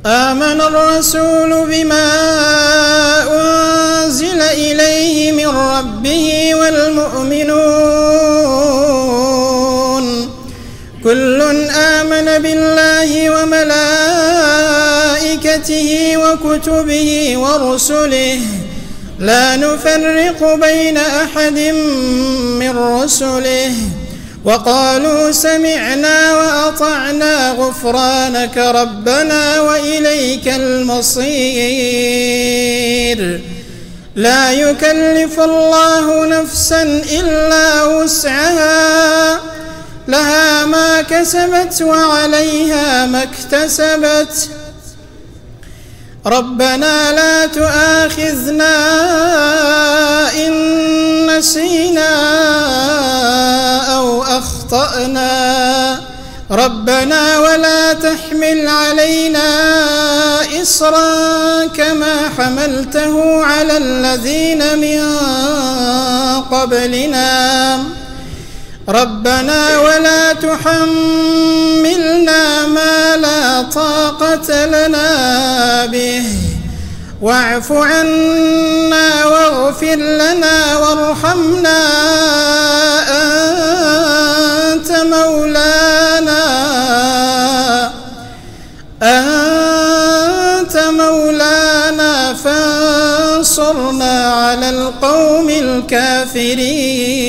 آمن الرسول بما أنزل إليه من ربه والمؤمنون كل آمن بالله وملائكته وكتبه ورسله لا نفرق بين أحد من رسله وقالوا سمعنا وأطعنا غفرانك ربنا وإليك المصير لا يكلف الله نفسا إلا وسعها لها ما كسبت وعليها ما اكتسبت ربنا لا تؤاخذنا إن نسينا أو أخطأنا ربنا ولا تحمل علينا إصرا كما حملته على الذين من قبلنا ربنا ولا تحملنا ما لا طاقة لنا به واعف عنا واغفر لنا وارحمنا أنت مولانا فانصرنا على القوم الكافرين.